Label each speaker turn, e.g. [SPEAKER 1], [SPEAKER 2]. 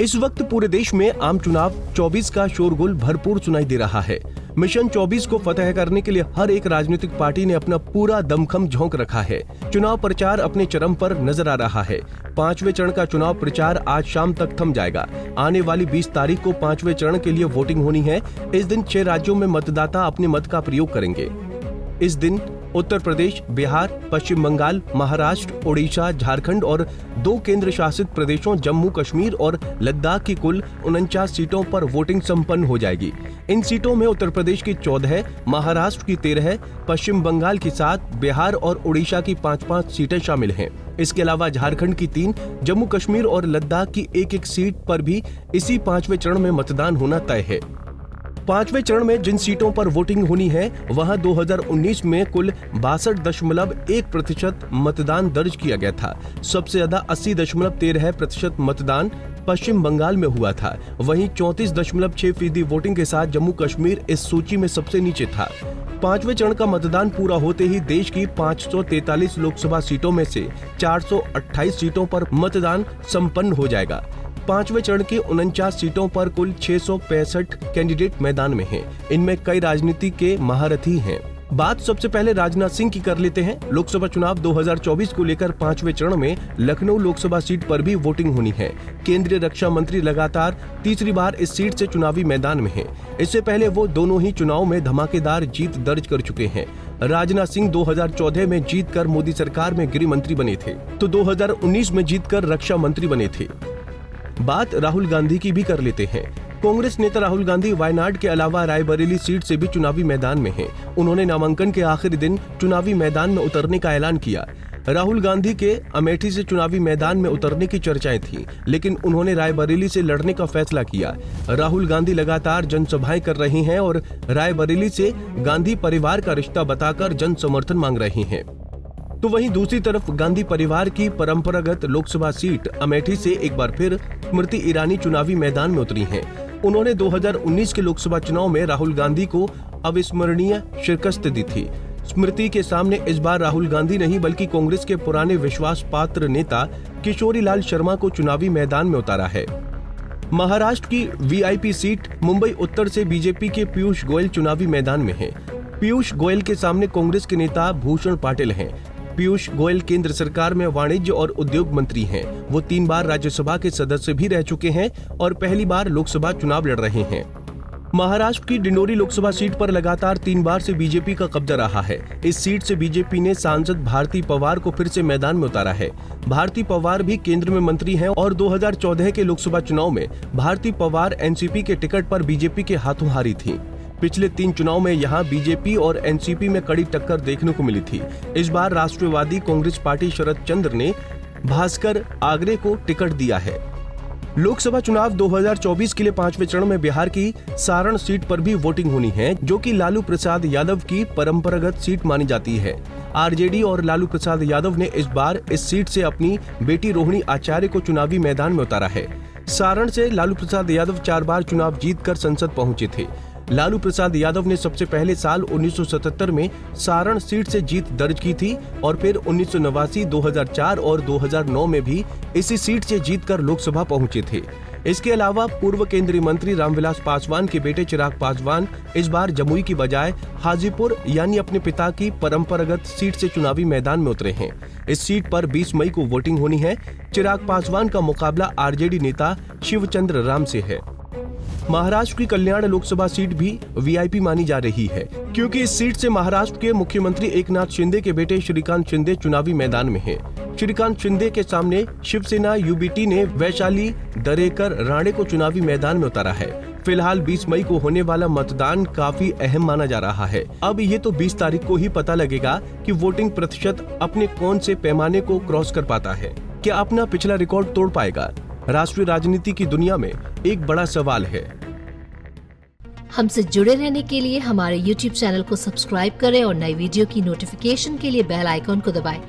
[SPEAKER 1] इस वक्त पूरे देश में आम चुनाव 24 का शोरगुल भरपूर सुनाई दे रहा है। मिशन 24 को फतेह करने के लिए हर एक राजनीतिक पार्टी ने अपना पूरा दमखम झोंक रखा है। चुनाव प्रचार अपने चरम पर नजर आ रहा है। 5वें चरण का चुनाव प्रचार आज शाम तक थम जाएगा। आने वाली 20 तारीख को 5वें चरण के लिए वोटिंग होनी है। इस दिन 6 राज्यों में मतदाता अपने मत का प्रयोग करेंगे। इस दिन उत्तर प्रदेश, बिहार, पश्चिम बंगाल, महाराष्ट्र, ओडिशा, झारखंड और 2 केंद्र शासित प्रदेशों जम्मू कश्मीर और लद्दाख की कुल 49 सीटों पर वोटिंग संपन्न हो जाएगी। इन सीटों में उत्तर प्रदेश की 14, महाराष्ट्र की 13, पश्चिम बंगाल की 7, बिहार और ओडिशा की 5-5 सीटें शामिल हैं। इसके अलावा झारखंड की 3, जम्मू कश्मीर और लद्दाख की 1-1 सीट पर भी इसी 5वें चरण में मतदान होना तय है। 5वें चरण में जिन सीटों पर वोटिंग होनी है वहां 2019 में कुल 62.1% मतदान दर्ज किया गया था। सबसे ज्यादा 80.13% मतदान पश्चिम बंगाल में हुआ था। वहीं 34.6% वोटिंग के साथ जम्मू कश्मीर इस सूची में सबसे नीचे था। 5वें चरण का मतदान पूरा होते ही देश की 543 लोकसभा सीटों में से 428 सीटों पर मतदान संपन्न हो जाएगा। 5वें चरण की 49 सीटों पर कुल 665 कैंडिडेट मैदान में हैं। इनमें कई राजनीति के महारथी हैं। बात सबसे पहले राजनाथ सिंह की कर लेते हैं। लोकसभा चुनाव 2024 को लेकर 5वें चरण में लखनऊ लोकसभा सीट पर भी वोटिंग होनी है। केंद्रीय रक्षा मंत्री लगातार तीसरी बार इस सीट से चुनावी मैदान में हैं। इससे पहले वो दोनों ही चुनाव में धमाकेदार जीत दर्ज कर चुके हैं। राजनाथ सिंह 2014 में जीतकर मोदी सरकार में गृह मंत्री बने थे, तो 2019 में जीतकर रक्षा मंत्री बने थे। बात राहुल गांधी की भी कर लेते हैं। कांग्रेस नेता राहुल गांधी वायनाड के अलावा रायबरेली सीट से भी चुनावी मैदान में हैं। उन्होंने नामांकन के आखिरी दिन चुनावी मैदान में उतरने का ऐलान किया। राहुल गांधी के अमेठी से चुनावी मैदान में उतरने की चर्चाएं थीं, लेकिन उन्होंने रायबरेली से लड़ने का फैसला किया। राहुल गांधी लगातार जनसभाएं कर रहे हैं और रायबरेली से गांधी परिवार का रिश्ता बताकर जन समर्थन मांग रहे हैं। तो वहीं दूसरी तरफ गांधी परिवार की परंपरागत लोकसभा सीट अमेठी से एक बार फिर स्मृति ईरानी चुनावी मैदान में उतरी हैं। उन्होंने 2019 के लोकसभा चुनाव में राहुल गांधी को अविस्मरणीय शिकस्त दी थी। स्मृति के सामने इस बार राहुल गांधी नहीं बल्कि कांग्रेस के पुराने विश्वास पात्र नेता किशोरी लाल शर्मा को चुनावी मैदान में उतारा है। महाराष्ट्र की वीआईपी सीट मुंबई उत्तर से बीजेपी के पीयूष गोयल चुनावी मैदान में है। पीयूष गोयल के सामने कांग्रेस के नेता भूषण पाटिल हैं। पीयूष गोयल केंद्र सरकार में वाणिज्य और उद्योग मंत्री हैं। वो 3 बार राज्यसभा के सदस्य भी रह चुके हैं और पहली बार लोकसभा चुनाव लड़ रहे हैं। महाराष्ट्र की डिंडोरी लोकसभा सीट पर लगातार 3 बार से बीजेपी का कब्जा रहा है। इस सीट से बीजेपी ने सांसद भारती पवार को फिर से मैदान में उतारा है। भारती पवार भी केंद्र में मंत्री हैं और 2014 के लोकसभा चुनाव में भारती पवार एनसीपी के टिकट पर बीजेपी के हाथों हारी थी। पिछले 3 चुनाव में यहां बीजेपी और एनसीपी में कड़ी टक्कर देखने को मिली थी। इस बार राष्ट्रवादी कांग्रेस पार्टी शरद चंद्र ने भास्कर आगरे को टिकट दिया है। लोकसभा चुनाव 2024 के लिए 5वें चरण में बिहार की सारण सीट पर भी वोटिंग होनी है, जो कि लालू प्रसाद यादव की परंपरागत सीट मानी जाती है। आरजेडी और लालू प्रसाद यादव ने इस बार इस सीट से अपनी बेटी रोहिणी आचार्य को चुनावी मैदान में उतारा है। सारण से लालू प्रसाद यादव 4 बार चुनाव जीतकर संसद पहुंचे थे। लालू प्रसाद यादव ने सबसे पहले साल 1977 में सारण सीट से जीत दर्ज की थी और फिर 1989, 2004 और 2009 में भी इसी सीट से जीतकर लोकसभा पहुंचे थे। इसके अलावा पूर्व केंद्रीय मंत्री रामविलास पासवान के बेटे चिराग पासवान इस बार जमुई की बजाय हाजीपुर यानी अपने पिता की परंपरागत सीट से चुनावी मैदान में उतरे हैं। इस सीट पर 20 मई को वोटिंग होनी है। चिराग पासवान का मुकाबला आरजेडी नेता शिवचंद्र राम से है। महाराष्ट्र की कल्याण लोकसभा सीट भी वीआईपी मानी जा रही है, क्योंकि इस सीट से महाराष्ट्र के मुख्यमंत्री एकनाथ शिंदे के बेटे श्रीकांत शिंदे चुनावी मैदान में हैं। श्रीकांत शिंदे के सामने शिवसेना यूबीटी ने वैशाली दरेकर राणे को चुनावी मैदान में उतारा है। फिलहाल 20 मई को होने वाला मतदान काफी अहम माना जा रहा है। अब ये तो 20 तारीख को ही पता लगेगा कि वोटिंग प्रतिशत अपने कौन से पैमाने को क्रॉस कर पाता है। क्या अपना पिछला रिकॉर्ड तोड़ पाएगा? राष्ट्रीय राजनीति की दुनिया में एक बड़ा सवाल है।
[SPEAKER 2] हमसे जुड़े रहने के लिए हमारे YouTube चैनल को सब्सक्राइब करें और नई वीडियो की नोटिफिकेशन के लिए बेल आइकॉन को दबाएं।